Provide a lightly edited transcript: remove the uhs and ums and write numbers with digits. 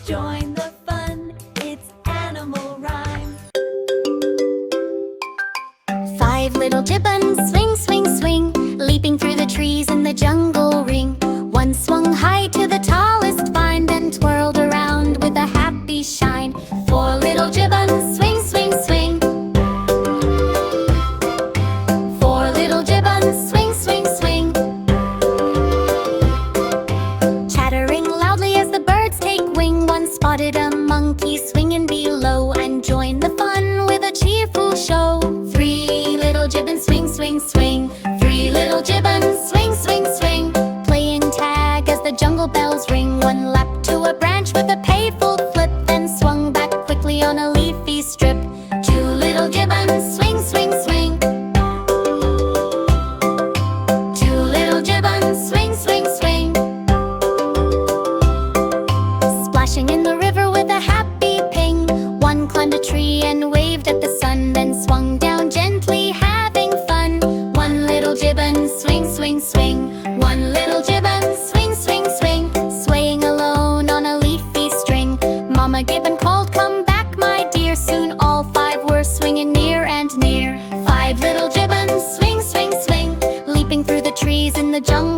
Join the fun, it's animal rhyme. Five little gibbons, swing, swing, swing, leaping through the trees in the jungle ring. One swung high to the tallest vine, then twirled around with a happy shine. Four little gibbons, swing, swing, swing. Four little gibbons, swing, swing, swing. Chattering loudly as the birds take wing, one spotted a monkey swinging below and joined the fun with a cheerful show. Three little gibbons, swing, swing, swing. Three little gibbons, swing, swing, swing. Playing tag as the jungle bells ring. One leapt to a branch with a playful flip, then swung back quickly on a leafy strip. Two little gibbons, swing, swing, swing. Two little gibbons, swing, swing, swing. Splashing in the river with a happy ping, one climbed a tree and waved at the sun, then swung down gently, having fun. One little gibbon, swing, swing, swing. One little gibbon, swing, swing, swing. Swaying alone on a leafy string, Mama Gibbon called, "Come back, my dear." Soon all five were swinging near and near. Five little gibbons, swing, swing, swing, leaping through the trees in the jungle